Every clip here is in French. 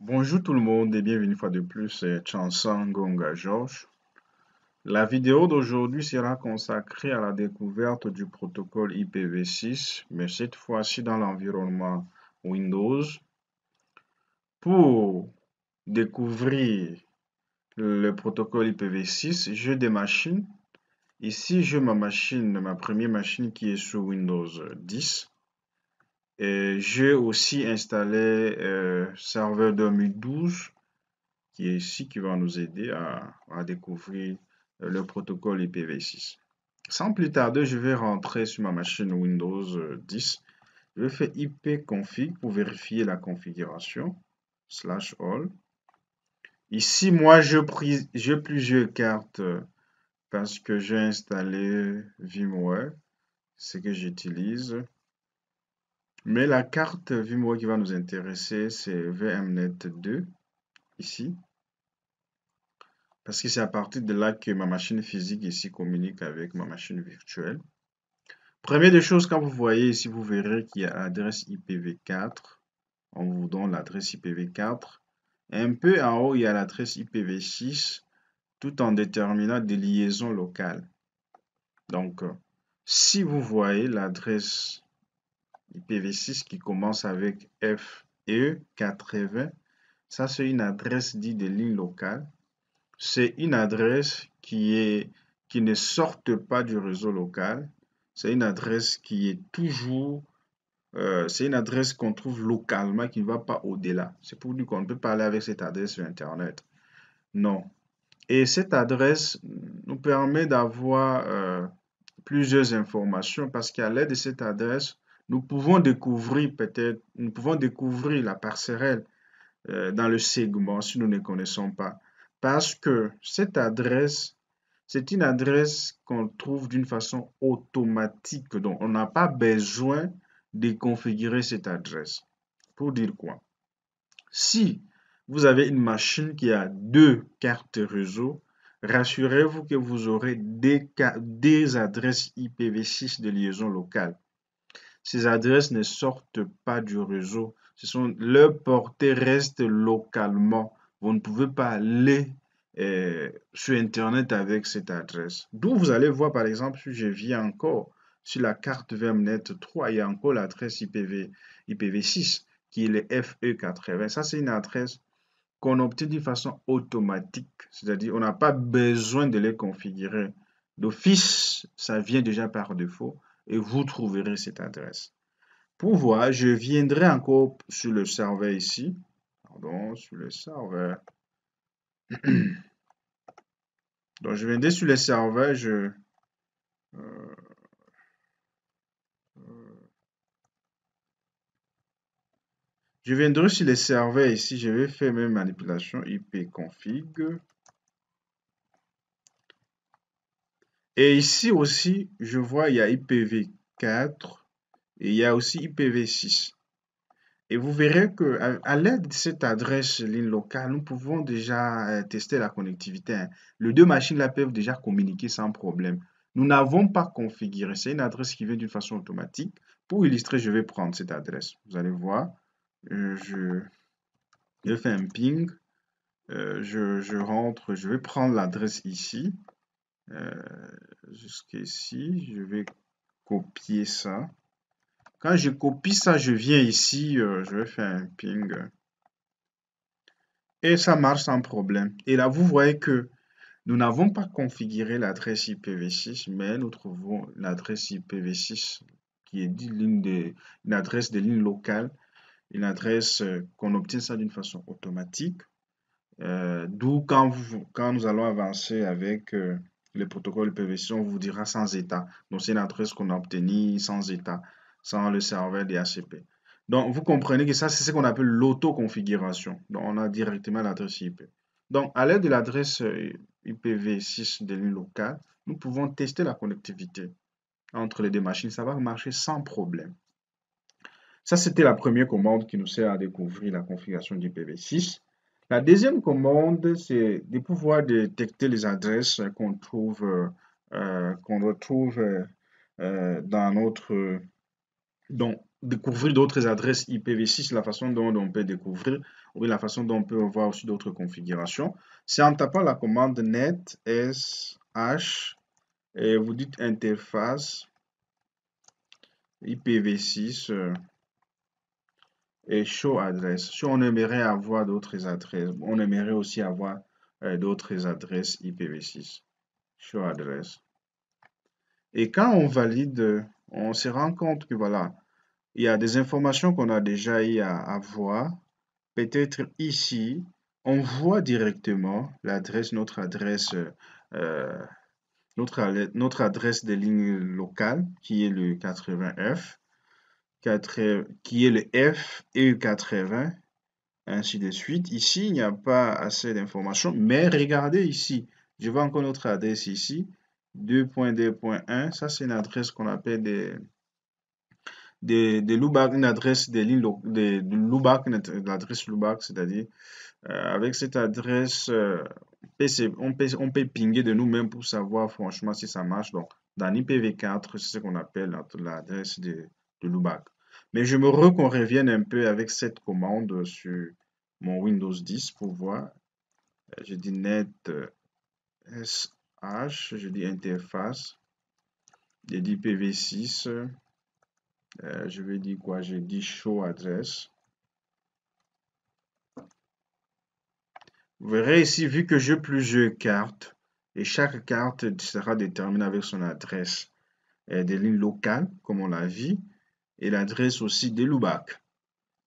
Bonjour tout le monde et bienvenue une fois de plus, c'est Chanson Gonga George. La vidéo d'aujourd'hui sera consacrée à la découverte du protocole IPv6, mais cette fois-ci dans l'environnement Windows. Pour découvrir le protocole IPv6, j'ai des machines. Ici, j'ai ma première machine qui est sous Windows 10. Et j'ai aussi installé serveur 2012 qui est ici, qui va nous aider à découvrir le protocole IPv6. Sans plus tarder, je vais rentrer sur ma machine Windows 10. Je vais faire ipconfig pour vérifier la configuration, /all. Ici, moi, j'ai plusieurs cartes parce que j'ai installé VMware, ce que j'utilise. Mais la carte VMware qui va nous intéresser, c'est VMnet 2, ici. Parce que c'est à partir de là que ma machine physique ici communique avec ma machine virtuelle. Première des choses, quand vous voyez ici, vous verrez qu'il y a l'adresse IPv4. On vous donne l'adresse IPv4. Un peu en haut, il y a l'adresse IPv6, tout en déterminant des liaisons locales. Donc, si vous voyez l'adresse IPv6 qui commence avec FE80, ça c'est une adresse dite de ligne locale. C'est une adresse qui ne sorte pas du réseau local. C'est une adresse qui est toujours, c'est une adresse qu'on trouve localement qui ne va pas au-delà. C'est pour dire qu'on ne peut pas aller avec cette adresse sur Internet. Non. Et cette adresse nous permet d'avoir plusieurs informations parce qu'à l'aide de cette adresse, nous pouvons découvrir la passerelle dans le segment si nous ne connaissons pas. Parce que cette adresse, c'est une adresse qu'on trouve d'une façon automatique. Donc, on n'a pas besoin de configurer cette adresse. Pour dire quoi? Si vous avez une machine qui a deux cartes réseau, rassurez-vous que vous aurez des adresses IPv6 de liaison locale. Ces adresses ne sortent pas du réseau. Leur portée reste localement. Vous ne pouvez pas aller sur Internet avec cette adresse. D'où vous allez voir, par exemple, si je viens encore sur la carte VMnet 3, il y a encore l'adresse IPv6 qui est le FE80. Ça, c'est une adresse qu'on obtient d'une façon automatique. C'est-à-dire, on n'a pas besoin de les configurer. D'office, ça vient déjà par défaut et vous trouverez cette adresse. Pour voir, je viendrai encore sur le serveur ici. Pardon, sur le serveur. Donc, je viendrai sur le serveur, euh, je viendrai sur le serveur ici. Je vais faire mes manipulations ipconfig. Et ici aussi, je vois il y a IPv4 et il y a aussi IPv6. Et vous verrez que à l'aide de cette adresse ligne locale, nous pouvons déjà tester la connectivité, hein. Les deux machines-là peuvent déjà communiquer sans problème. Nous n'avons pas configuré. C'est une adresse qui vient d'une façon automatique. Pour illustrer, je vais prendre cette adresse. Vous allez voir, je fais un ping. Je rentre, je vais prendre l'adresse ici, jusqu'ici. Je vais copier ça. Quand je copie ça, je viens ici, je vais faire un ping. Et ça marche sans problème. Et là, vous voyez que nous n'avons pas configuré l'adresse IPv6, mais nous trouvons l'adresse IPv6 qui est une adresse de ligne locale, une adresse qu'on obtient ça d'une façon automatique. D'où quand nous allons avancer avec le protocole IPv6, on vous dira sans état. Donc c'est une adresse qu'on a obtenue sans état, sans le serveur DHCP. Donc vous comprenez que ça, c'est ce qu'on appelle l'autoconfiguration. Donc on a directement l'adresse IP. Donc à l'aide de l'adresse IPv6 de ligne locale, nous pouvons tester la connectivité entre les deux machines. Ça va marcher sans problème. Ça, c'était la première commande qui nous sert à découvrir la configuration d'IPv6. La deuxième commande, c'est de pouvoir détecter les adresses qu'on retrouve dans notre, découvrir d'autres adresses IPv6, la façon dont on peut découvrir, ou la façon dont on peut voir aussi d'autres configurations, c'est en tapant la commande net sh et vous dites interface IPv6 et show adresse. Si on aimerait avoir d'autres adresses, on aimerait aussi avoir d'autres adresses IPv6. Show adresse. Et quand on valide, on se rend compte que voilà, il y a des informations qu'on a déjà eu à voir. Peut-être ici, on voit directement l'adresse, euh, notre adresse de ligne locale qui est le 80F, qui est le F et 80, ainsi de suite. Ici, il n'y a pas assez d'informations, mais regardez ici. Je vois encore notre adresse ici, 2.2.1. Ça, c'est une adresse qu'on appelle des loopbacks, une adresse des lignes de loopback, l'adresse loopback, c'est-à-dire avec cette adresse, on peut pinguer de nous-mêmes pour savoir franchement si ça marche. Donc, dans l'IPv4, c'est ce qu'on appelle l'adresse de loopback. Mais je me qu'on revienne un peu avec cette commande sur mon Windows 10 pour voir. Je dis net sh, je dis interface, je dis IPv6, je vais dire quoi? Je dis show address. Vous verrez ici, vu que j'ai plusieurs cartes, et chaque carte sera déterminée avec son adresse des lignes locales, comme on l'a vu, et l'adresse aussi des loopbacks.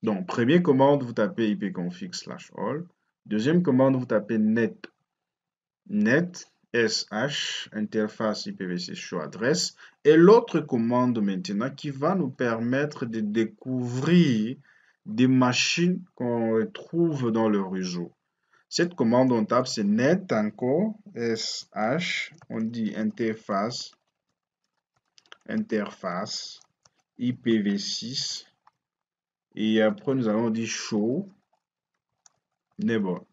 Donc, première commande, vous tapez ipconfig/all. Deuxième commande, vous tapez net sh, interface IPv6 show adresse. Et l'autre commande maintenant qui va nous permettre de découvrir des machines qu'on trouve dans le réseau. Cette commande, on tape, c'est net encore, sh, on dit interface IPv6, et après nous allons dire show neighbor.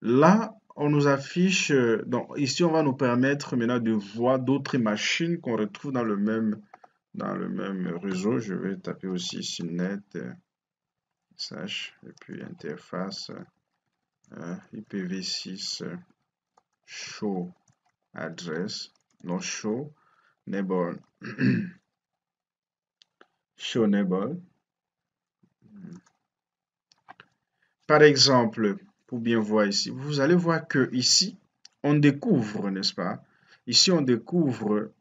Là, on nous affiche, donc ici on va nous permettre maintenant de voir d'autres machines qu'on retrouve dans le même réseau. Je vais taper aussi ici net sh et puis interface IPv6 show address, non show neighbor. Show neighbor. Par exemple, pour bien voir ici, vous allez voir que ici, on découvre, n'est-ce pas? Ici, on découvre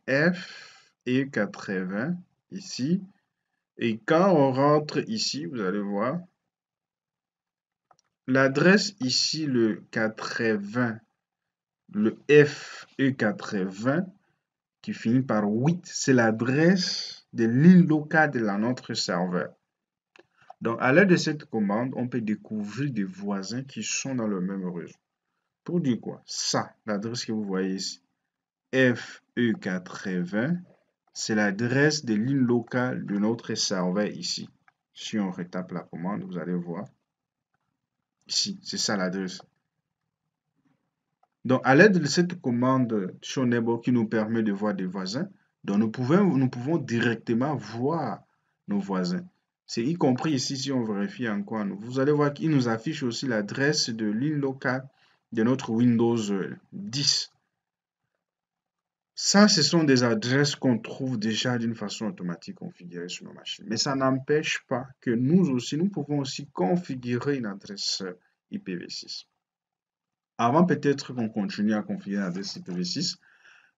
F et 80 ici. Et quand on rentre ici, vous allez voir, l'adresse ici, le 80, le F et 80, qui finit par 8, c'est l'adresse de l'île locale de notre serveur. Donc, à l'aide de cette commande, on peut découvrir des voisins qui sont dans le même réseau. Pour dire quoi? Ça, l'adresse que vous voyez ici, FE80, c'est l'adresse de l'île locale de notre serveur ici. Si on retape la commande, vous allez voir. Ici, c'est ça l'adresse. Donc, à l'aide de cette commande ShowNeighbor qui nous permet de voir des voisins, donc nous pouvons directement voir nos voisins. C'est y compris ici, si on vérifie encore, vous allez voir qu'il nous affiche aussi l'adresse de l'île locale de notre Windows 10. Ça, ce sont des adresses qu'on trouve déjà d'une façon automatique configurée sur nos machines. Mais ça n'empêche pas que nous aussi, nous pouvons aussi configurer une adresse IPv6. Avant peut-être qu'on continue à configurer l'adresse IPv6,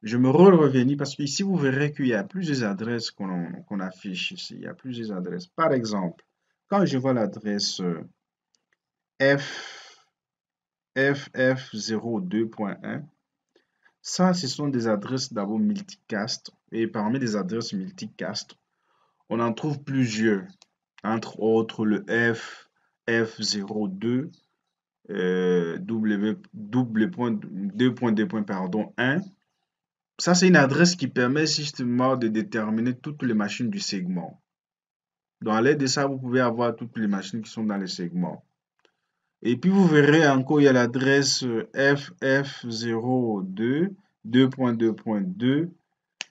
je me revenir parce qu'ici, vous verrez qu'il y a plusieurs adresses qu'on affiche ici. Il y a plusieurs adresses. Par exemple, quand je vois l'adresse ff02.1, ça, ce sont des adresses d'abord multicast. Et parmi les adresses multicast, on en trouve plusieurs. Entre autres, le F02, $2.2. Ça, c'est une adresse qui permet justement de déterminer toutes les machines du segment. Donc, à l'aide de ça, vous pouvez avoir toutes les machines qui sont dans le segment. Et puis vous verrez encore, il y a l'adresse FF02 2.2.2.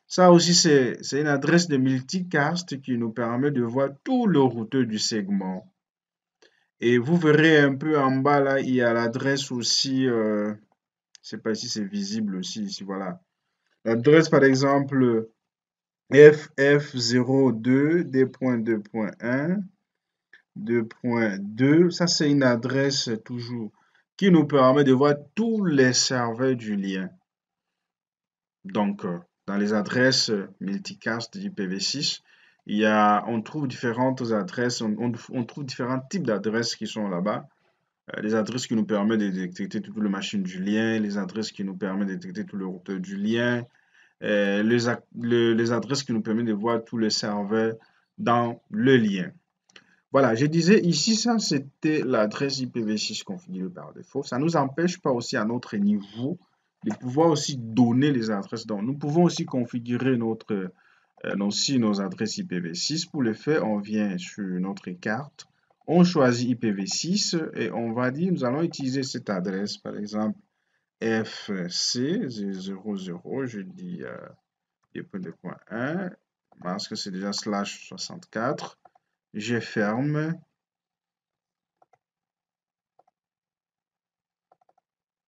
Ça aussi, c'est une adresse de multicast qui nous permet de voir tout le routeur du segment. Et vous verrez un peu en bas, là, il y a l'adresse aussi, je ne sais pas si c'est visible aussi, ici, voilà. L'adresse, par exemple, FF02 2.2.1. 2.2, ça c'est une adresse toujours qui nous permet de voir tous les serveurs du lien. Donc, dans les adresses multicast d'IPv6, on trouve différentes adresses, on trouve différents types d'adresses qui sont là-bas. Les adresses qui nous permettent de détecter toutes les machines du lien, les adresses qui nous permettent de détecter tout le routeur du lien, les adresses qui nous permettent de voir tous les serveurs dans le lien. Voilà, je disais ici, ça c'était l'adresse IPv6 configurée par défaut. Ça ne nous empêche pas aussi à notre niveau de pouvoir aussi donner les adresses. Donc, nous pouvons aussi configurer nos adresses IPv6. Pour le faire, on vient sur notre carte, on choisit IPv6 et on va dire, nous allons utiliser cette adresse, par exemple, FC00, je dis 2.2.1, parce que c'est déjà /64. Je ferme.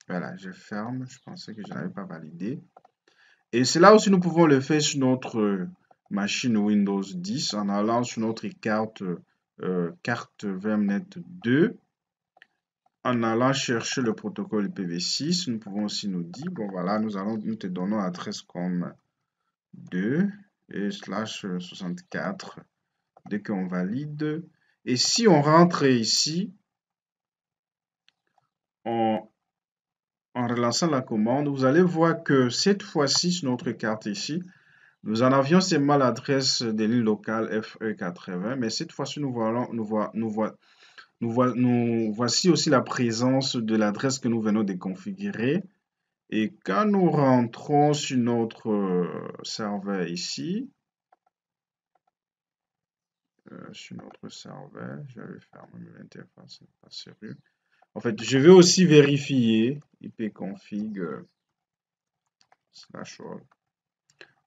Voilà, je ferme. Je pensais que je n'avais pas validé. Et c'est là aussi nous pouvons le faire sur notre machine Windows 10 en allant sur notre carte VMnet 2. En allant chercher le protocole IPv6, nous pouvons aussi nous dire, bon voilà, nous te donnons l'adresse comme 2 et /64 dès qu'on valide. Et si on rentre ici, en relançant la commande, vous allez voir que cette fois-ci, sur notre carte ici, nous en avions seulement l'adresse de l'île locale FE80, mais cette fois-ci, nous voici aussi la présence de l'adresse que nous venons de configurer. Et quand nous rentrons sur notre serveur ici, je vais fermer l'interface, c'est pas sérieux. En fait, je vais aussi vérifier ipconfig /all.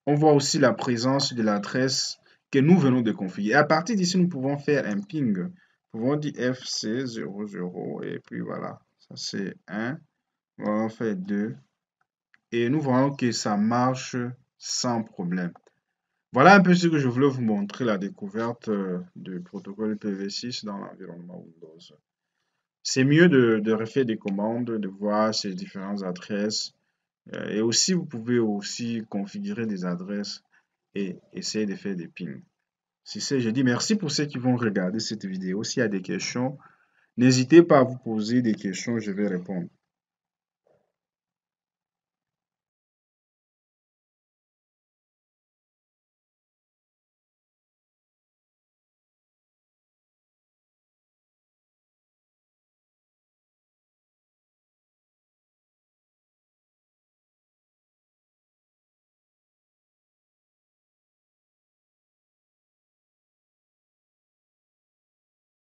On voit aussi la présence de l'adresse que nous venons de configurer. Et à partir d'ici, nous pouvons faire un ping. Nous pouvons dire FC00 et puis voilà. Ça c'est 1. On va en faire 2. Et nous voyons que ça marche sans problème. Voilà un peu ce que je voulais vous montrer, la découverte du protocole IPv6 dans l'environnement Windows. C'est mieux de refaire des commandes, de voir ces différentes adresses. Et aussi, vous pouvez aussi configurer des adresses et essayer de faire des pings. Si c'est, je dis merci pour ceux qui vont regarder cette vidéo. S'il y a des questions, n'hésitez pas à vous poser des questions, je vais répondre.